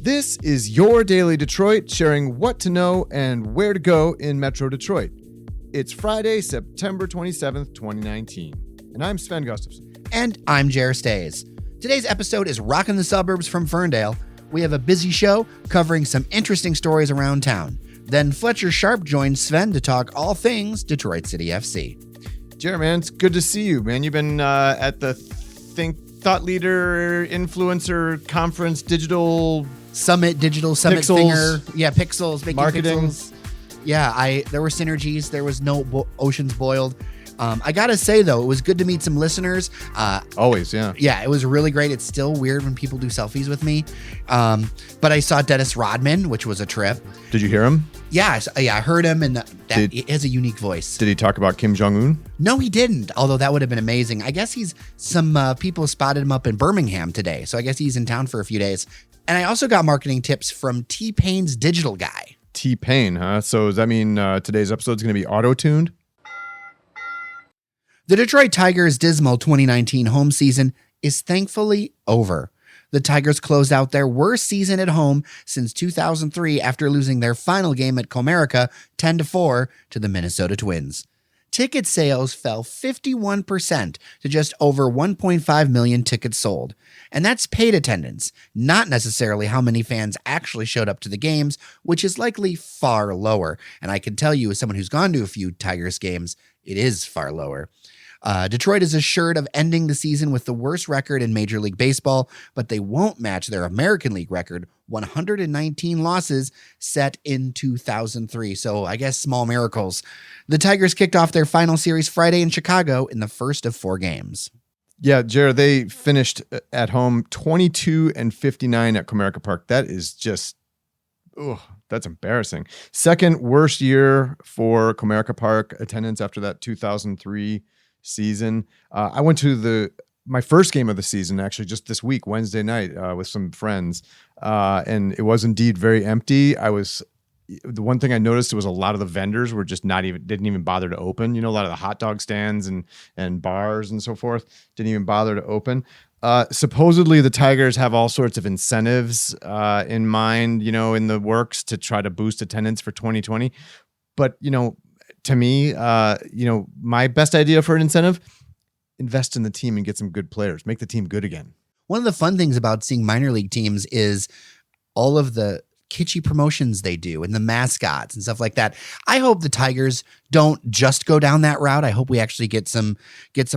This is your Daily Detroit, sharing what to know and where to go in Metro Detroit. It's Friday, September 27th, 2019. And I'm Sven Gustafson. And I'm Jer Stays. Today's episode is Rockin' the Suburbs from Ferndale. We have a busy show covering some interesting stories around town. Then Fletcher Sharpe joins Sven to talk all things Detroit City FC. Jer, man, it's good to see you, man. You've been at the Thought Leader Influencer Conference Digital Summit Pixels. Thinger. Yeah, Pixels. Making marketing. Pixels. Yeah, there were synergies. There was no oceans boiled. I gotta say, though, it was good to meet some listeners. Always, yeah. Yeah, it was really great. It's still weird when people do selfies with me. But I saw Dennis Rodman, which was a trip. Did you hear him? Yeah, I heard him, and he has a unique voice. Did he talk about Kim Jong-un? No, he didn't, although that would have been amazing. I guess some people spotted him up in Birmingham today, so I guess he's in town for a few days. And I also got marketing tips from T-Pain's digital guy. T-Pain, huh? So does that mean today's episode is going to be auto-tuned? The Detroit Tigers' dismal 2019 home season is thankfully over. The Tigers closed out their worst season at home since 2003 after losing their final game at Comerica 10-4 to the Minnesota Twins. Ticket sales fell 51% to just over 1.5 million tickets sold. And that's paid attendance, not necessarily how many fans actually showed up to the games, which is likely far lower. And I can tell you, as someone who's gone to a few Tigers games, it is far lower. Detroit is assured of ending the season with the worst record in Major League Baseball, but they won't match their American League record, 119 losses set in 2003. So I guess small miracles. The Tigers kicked off their final series Friday in Chicago in the first of 4 games. Yeah, Jared, they finished at home 22-59 at Comerica Park. That is just, that's embarrassing. Second worst year for Comerica Park attendance after that 2003 season. I went to my first game of the season actually just this week, Wednesday night, with some friends, and it was indeed very empty. The one thing I noticed was a lot of the vendors were just didn't even bother to open. You know, a lot of the hot dog stands and bars and so forth didn't even bother to open. Supposedly the Tigers have all sorts of incentives in mind, in the works to try to boost attendance for 2020. But, to me, my best idea for an incentive, invest in the team and get some good players. Make the team good again. One of the fun things about seeing minor league teams is all of the kitschy promotions they do and the mascots and stuff like that. I hope the Tigers don't just go down that route. I hope we actually get some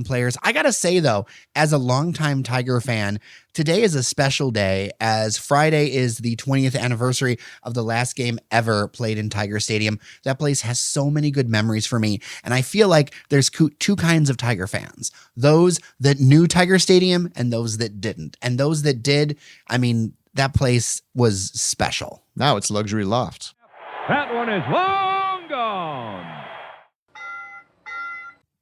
players. I gotta say though, as a longtime Tiger fan, today is a special day as Friday is the 20th anniversary of the last game ever played in Tiger Stadium. That place has so many good memories for me. And I feel like there's two kinds of Tiger fans. Those that knew Tiger Stadium and those that didn't. And those that did, that place was special. Now it's luxury loft. That one is long gone.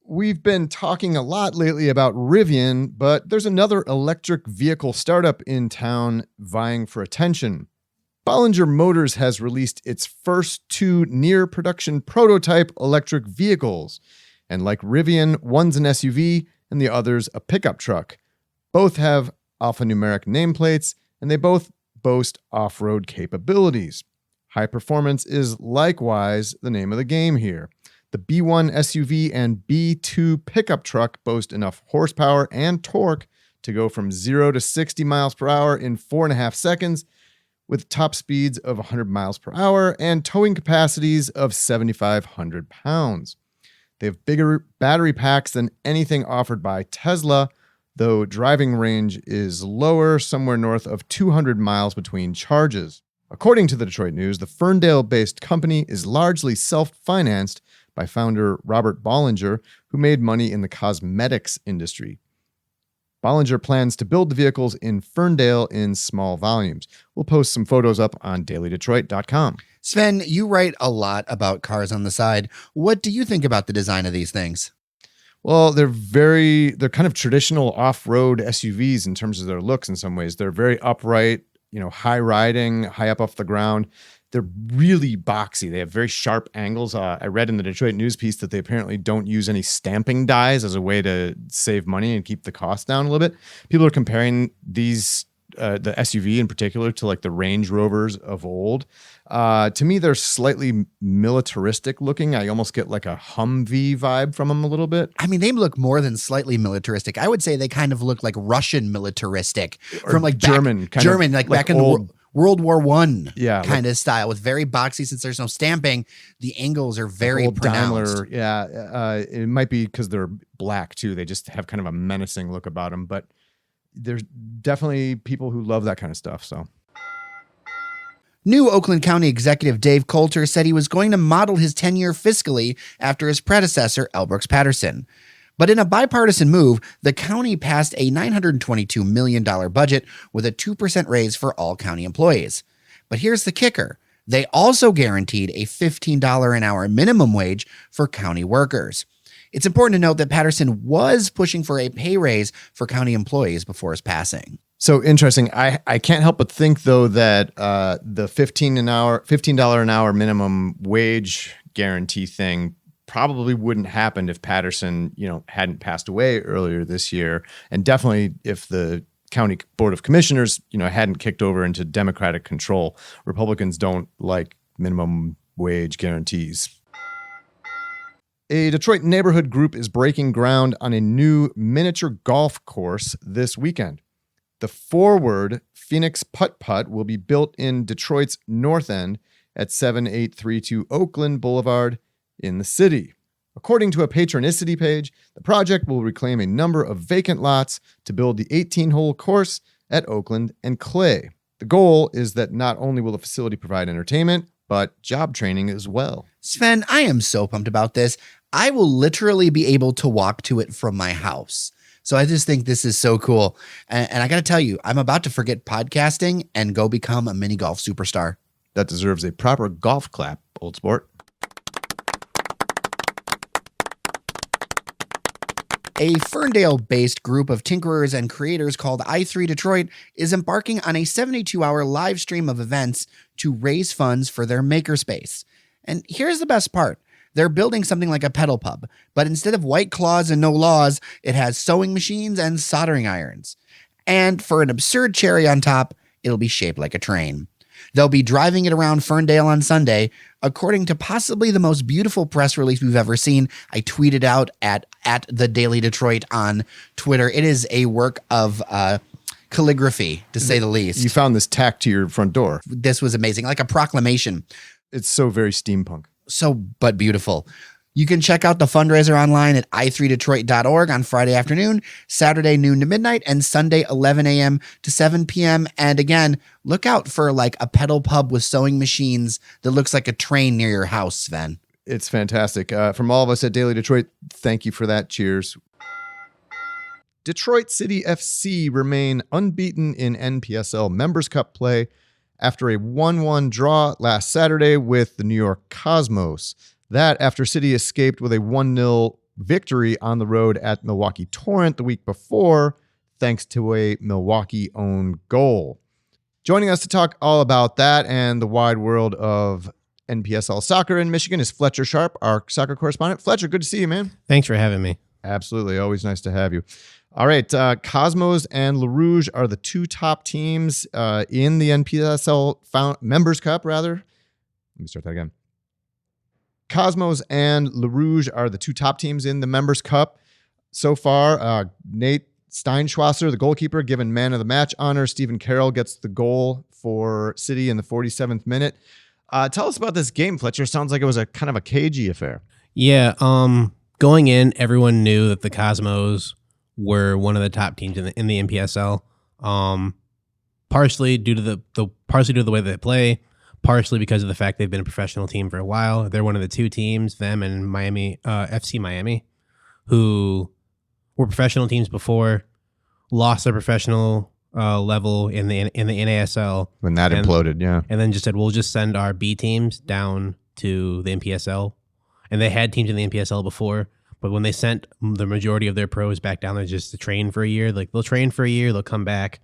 We've been talking a lot lately about Rivian, but there's another electric vehicle startup in town vying for attention. Bollinger Motors has released its first 2 near-production prototype electric vehicles. And like Rivian, one's an SUV and the other's a pickup truck. Both have alphanumeric nameplates, and they both boast off-road capabilities. High performance is likewise the name of the game here. The B1 SUV and B2 pickup truck boast enough horsepower and torque to go from 0 to 60 miles per hour in 4.5 seconds, with top speeds of 100 miles per hour and towing capacities of 7,500 pounds. They have bigger battery packs than anything offered by Tesla, though driving range is lower, somewhere north of 200 miles between charges. According to the Detroit News, the Ferndale-based company is largely self-financed by founder Robert Bollinger, who made money in the cosmetics industry. Bollinger plans to build the vehicles in Ferndale in small volumes. We'll post some photos up on dailydetroit.com. Sven, you write a lot about cars on the side. What do you think about the design of these things? Well, they're kind of traditional off-road SUVs in terms of their looks in some ways. They're very upright, high riding, high up off the ground. They're really boxy. They have very sharp angles. I read in the Detroit News piece that they apparently don't use any stamping dies as a way to save money and keep the cost down a little bit. People are comparing these the SUV in particular, to like the Range Rovers of old. To me, they're slightly militaristic looking. I almost get like a Humvee vibe from them a little bit. I mean, they look more than slightly militaristic. I would say they kind of look like Russian militaristic Or from like German, like back in old, the World War I kind of style with very boxy. Since there's no stamping, the angles are very old pronounced. Daimler. Yeah, it might be because they're black too. They just have kind of a menacing look about them. But there's definitely people who love that kind of stuff. So. New Oakland County Executive Dave Coulter said he was going to model his tenure fiscally after his predecessor, L. Brooks Patterson. But in a bipartisan move, the county passed a $922 million budget with a 2% raise for all county employees. But here's the kicker. They also guaranteed a $15 an hour minimum wage for county workers. It's important to note that Patterson was pushing for a pay raise for county employees before his passing. So interesting. I can't help but think, though, that the $15 an hour minimum wage guarantee thing probably wouldn't happen if Patterson, hadn't passed away earlier this year, and definitely if the county board of commissioners, hadn't kicked over into Democratic control. Republicans don't like minimum wage guarantees. A Detroit neighborhood group is breaking ground on a new miniature golf course this weekend. The Forward Phoenix Putt-Putt will be built in Detroit's North End at 7832 Oakland Boulevard in the city. According to a Patronicity page, the project will reclaim a number of vacant lots to build the 18-hole course at Oakland and Clay. The goal is that not only will the facility provide entertainment, but job training as well. Sven, I am so pumped about this. I will literally be able to walk to it from my house. So I just think this is so cool. And I got to tell you, I'm about to forget podcasting and go become a mini golf superstar. That deserves a proper golf clap, old sport. A Ferndale-based group of tinkerers and creators called i3 Detroit is embarking on a 72-hour live stream of events to raise funds for their makerspace. And here's the best part. They're building something like a pedal pub, but instead of white claws and no laws, it has sewing machines and soldering irons. And for an absurd cherry on top, it'll be shaped like a train. They'll be driving it around Ferndale on Sunday, according to possibly the most beautiful press release we've ever seen. I tweeted out at the Daily Detroit on Twitter. It is a work of calligraphy, to say the least. You found this tacked to your front door. This was amazing, like a proclamation. It's so very steampunk. So, but beautiful. You can check out the fundraiser online at i3detroit.org on Friday afternoon, Saturday noon to midnight, and Sunday 11 a.m. to 7 p.m. And again, look out for like a pedal pub with sewing machines that looks like a train near your house, Sven. It's fantastic. From all of us at Daily Detroit, thank you for that. Cheers. Detroit City FC remain unbeaten in NPSL Members Cup play after a 1-1 draw last Saturday with the New York Cosmos. That after City escaped with a 1-0 victory on the road at Milwaukee Torrent the week before, thanks to a Milwaukee-owned goal. Joining us to talk all about that and the wide world of NPSL soccer in Michigan is Fletcher Sharpe, our soccer correspondent. Fletcher, good to see you, man. Thanks for having me. Absolutely. Always nice to have you. All right. Cosmos and Le Rouge are the two top teams in the NPSL Members Cup, rather. Let me start that again. Cosmos and Le Rouge are the two top teams in the Members Cup so far. Nate Steinschwasser, the goalkeeper, given man of the match honor. Stephen Carroll gets the goal for City in the 47th minute. Tell us about this game, Fletcher. Sounds like it was a kind of a cagey affair. Yeah. Going in, everyone knew that the Cosmos were one of the top teams in the NPSL. Partially due to the way they play, partially because of the fact they've been a professional team for a while. They're one of the two teams, them and Miami, FC Miami, who were professional teams before, lost their professional level in the NASL when that imploded, yeah, and then just said we'll just send our B teams down to the NPSL, and they had teams in the NPSL before. But when they sent the majority of their pros back down there just to train for a year, like they'll train for a year, they'll come back.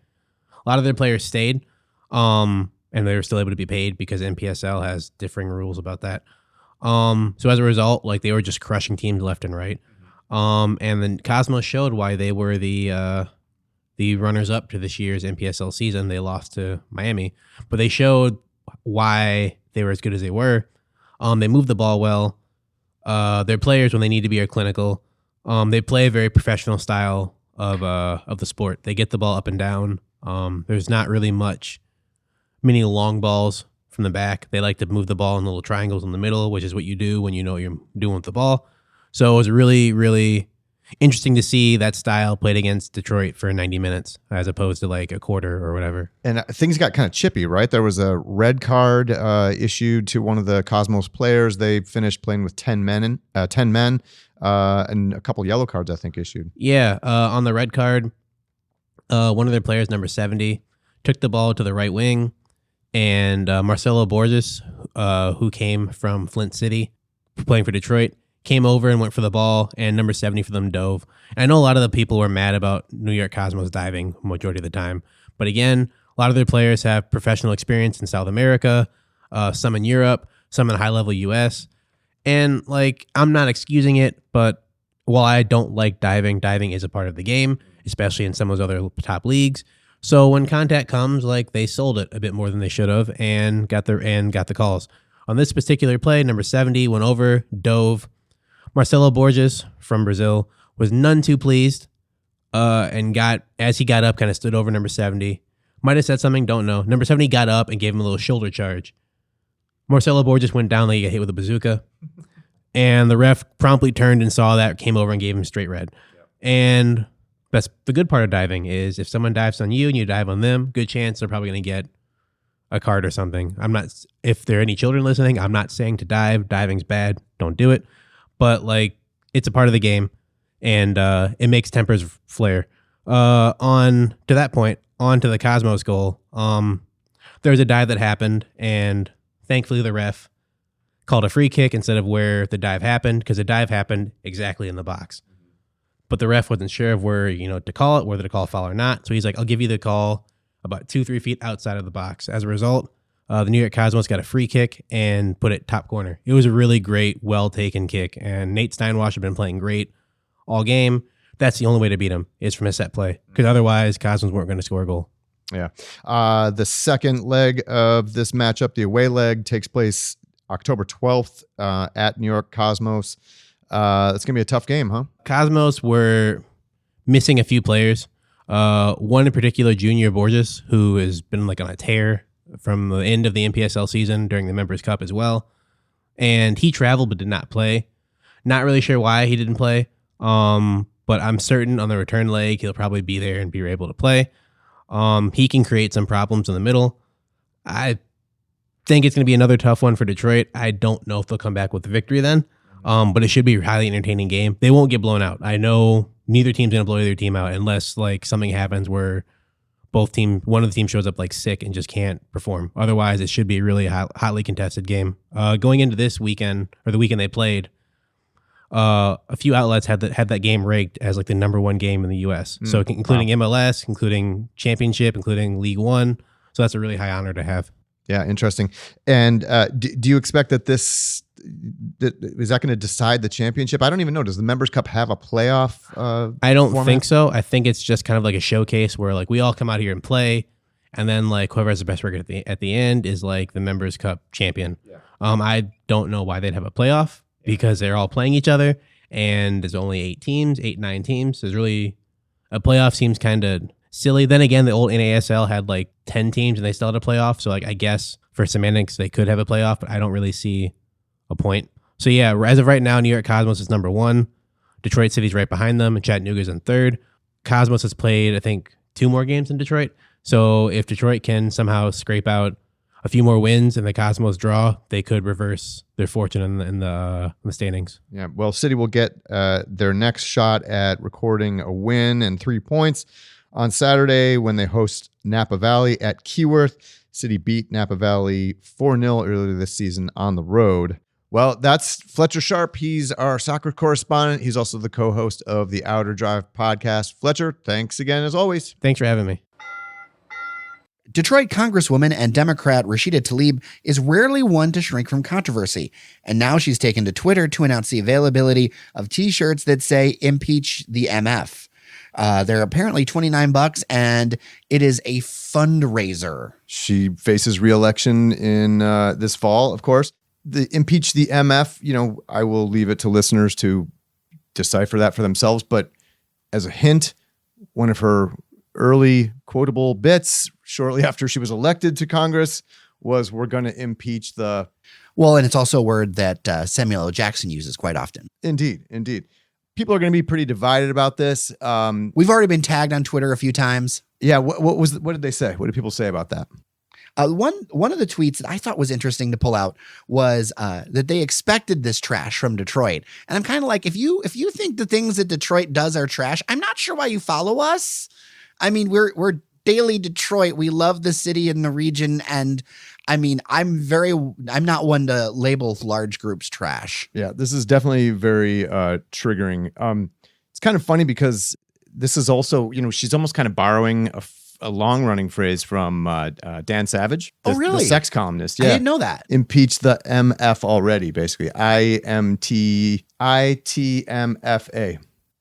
A lot of their players stayed, and they were still able to be paid because NPSL has differing rules about that. So as a result, like they were just crushing teams left and right. And then Cosmos showed why they were the the runners-up to this year's NPSL season. They lost to Miami, but they showed why they were as good as they were. They moved the ball well. Their players, when they need to be, are clinical. They play a very professional style of the sport. They get the ball up and down. There's not really many long balls from the back. They like to move the ball in little triangles in the middle, which is what you do when you know what you're doing with the ball. So it was really, really interesting to see that style played against Detroit for 90 minutes as opposed to like a quarter or whatever. And things got kind of chippy, right? There was a red card issued to one of the Cosmos players. They finished playing with 10 men, and a couple yellow cards, I think, issued. Yeah, on the red card, one of their players, number 70, took the ball to the right wing, and Marcelo Borges, who came from Flint City, playing for Detroit, came over and went for the ball, and number 70 for them dove. And I know a lot of the people were mad about New York Cosmos diving majority of the time. But again, a lot of their players have professional experience in South America, some in Europe, some in high-level U.S. And, like, I'm not excusing it, but while I don't like diving is a part of the game, especially in some of those other top leagues. So when contact comes, like, they sold it a bit more than they should have and got the calls. On this particular play, number 70 went over, dove. Marcelo Borges from Brazil was none too pleased, and as he got up, kind of stood over number 70. Might have said something, don't know. Number 70 got up and gave him a little shoulder charge. Marcelo Borges went down like he got hit with a bazooka, and the ref promptly turned and saw that, came over and gave him straight red. Yep. And that's the good part of diving is if someone dives on you and you dive on them, good chance they're probably going to get a card or something. If there are any children listening, I'm not saying to dive. Diving's bad. Don't do it. But, like, it's a part of the game, and it makes tempers flare. On to that point, on to the Cosmos goal. There was a dive that happened, and thankfully the ref called a free kick instead of where the dive happened, because the dive happened exactly in the box. But the ref wasn't sure of where, to call it, whether to call a foul or not. So he's like, I'll give you the call about 2-3 feet outside of the box. As a result, the New York Cosmos got a free kick and put it top corner. It was a really great, well-taken kick, and Nate Steinwash had been playing great all game. That's the only way to beat him is from a set play, because otherwise Cosmos weren't going to score a goal. Yeah. The second leg of this matchup, the away leg, takes place October 12th at New York Cosmos. It's going to be a tough game, huh? Cosmos were missing a few players. One in particular, Junior Borges, who has been like on a tear from the end of the NPSL season during the Members Cup as well. And he traveled but did not play. Not really sure why he didn't play. But I'm certain on the return leg, he'll probably be there and be able to play. He can create some problems in the middle. I think it's going to be another tough one for Detroit. I don't know if they'll come back with the victory then. But it should be a highly entertaining game. They won't get blown out. I know neither team's going to blow either team out unless like something happens where one of the teams shows up like sick and just can't perform. Otherwise, it should be a really hotly contested game. Going into this weekend or the weekend they played, a few outlets had that game ranked as like the number one game in the U.S. So including MLS, including Championship, including League One. So that's a really high honor to have. Yeah, interesting. And do you expect that is that going to decide the championship? I don't even know. Does the Members Cup have a playoff? I don't format? think so. I think it's just kind of like a showcase where like we all come out here and play, and then like whoever has the best record at the end is like the Members Cup champion. Yeah. I don't know why they'd have a playoff because they're all playing each other, and there's only 9 teams. There's really a playoff seems kind of silly. Then again, the old NASL had like 10 teams and they still had a playoff. So like I guess for semantics they could have a playoff, but I don't really see a point. So yeah, as of right now, New York Cosmos is number 1. Detroit City's right behind them, and Chattanooga's in 3rd. Cosmos has played, I think, 2 more games than Detroit. So if Detroit can somehow scrape out a few more wins and the Cosmos draw, they could reverse their fortune in the standings. Yeah, well, City will get their next shot at recording a win and 3 points on Saturday when they host Napa Valley at Keyworth. City beat Napa Valley 4-0 earlier this season on the road. Well, that's Fletcher Sharpe. He's our soccer correspondent. He's also the co-host of the Outer Drive podcast. Fletcher, thanks again as always. Thanks for having me. Detroit Congresswoman and Democrat Rashida Tlaib is rarely one to shrink from controversy, and now she's taken to Twitter to announce the availability of T-shirts that say "Impeach the MF." They're apparently $29, and it is a fundraiser. She faces re-election in this fall, of course. The impeach the MF, I will leave it to listeners to decipher that for themselves. But as a hint, one of her early quotable bits shortly after she was elected to Congress was, we're going to impeach the... Well, and it's also a word that Samuel L. Jackson uses quite often. Indeed. People are going to be pretty divided about this. We've already been tagged on Twitter a few times. Yeah. What did they say? What did people say about that? One of the tweets that I thought was interesting to pull out was that they expected this trash from Detroit. And I'm kind of like, if you think the things that Detroit does are trash, I'm not sure why you follow us. I mean, we're Daily Detroit. We love the city and the region. And I mean, I'm not one to label large groups trash. Yeah, this is definitely very triggering. It's kind of funny because this is also, she's almost kind of borrowing a long-running phrase from Dan Savage. Oh, really? The sex columnist. Yeah. I didn't know that. Impeach the MF already, basically. ITMFA.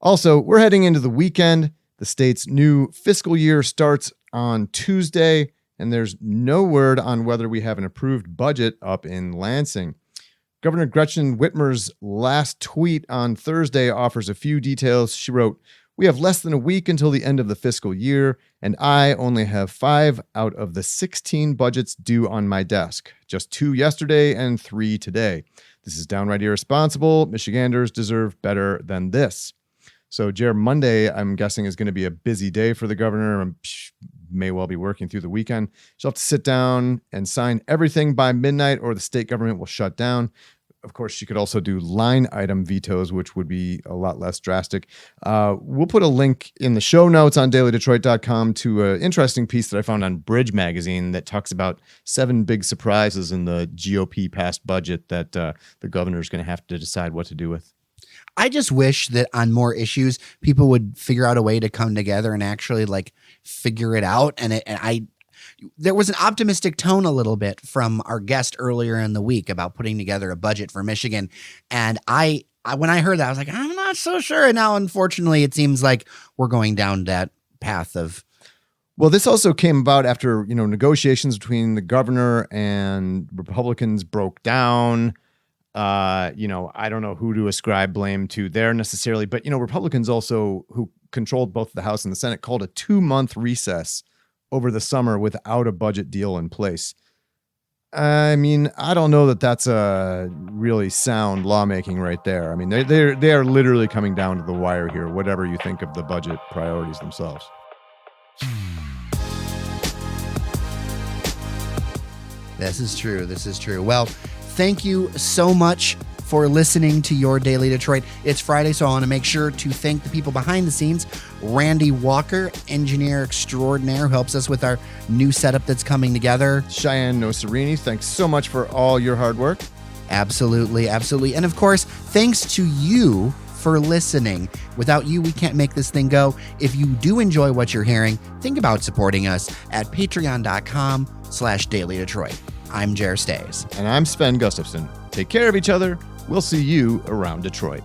Also, we're heading into the weekend. The state's new fiscal year starts on Tuesday, and there's no word on whether we have an approved budget up in Lansing. Governor Gretchen Whitmer's last tweet on Thursday offers a few details. She wrote, "We have less than a week until the end of the fiscal year, and I only have 5 out of the 16 budgets due on my desk. Just 2 yesterday and 3 today. This is downright irresponsible. Michiganders deserve better than this." So, Jared, Monday, I'm guessing, is going to be a busy day for the governor. May well be working through the weekend. She'll have to sit down and sign everything by midnight, or the state government will shut down. Of course, she could also do line item vetoes, which would be a lot less drastic. We'll put a link in the show notes on dailydetroit.com to an interesting piece that I found on Bridge Magazine that talks about 7 big surprises in the GOP passed budget that the governor is going to have to decide what to do with. I just wish that on more issues, people would figure out a way to come together and actually figure it out. There was an optimistic tone a little bit from our guest earlier in the week about putting together a budget for Michigan. And when I heard that, I was like, I'm not so sure. And now, unfortunately, it seems like we're going down that path of... Well, this also came about after, negotiations between the governor and Republicans broke down. I don't know who to ascribe blame to there necessarily, but, Republicans also, who controlled both the House and the Senate, called a 2-month recess over the summer without a budget deal in place. I mean, I don't know that that's a really sound lawmaking right there. I mean, they are literally coming down to the wire here, whatever you think of the budget priorities themselves. This is true. Well, thank you so much for listening to Your Daily Detroit. It's Friday, so I want to make sure to thank the people behind the scenes. Randy Walker, engineer extraordinaire, who helps us with our new setup that's coming together. Cheyenne Nocerini, thanks so much for all your hard work. Absolutely. And of course, thanks to you for listening. Without you, we can't make this thing go. If you do enjoy what you're hearing, think about supporting us at patreon.com/dailydetroit. I'm Jer Stays. And I'm Sven Gustafson. Take care of each other. We'll see you around Detroit.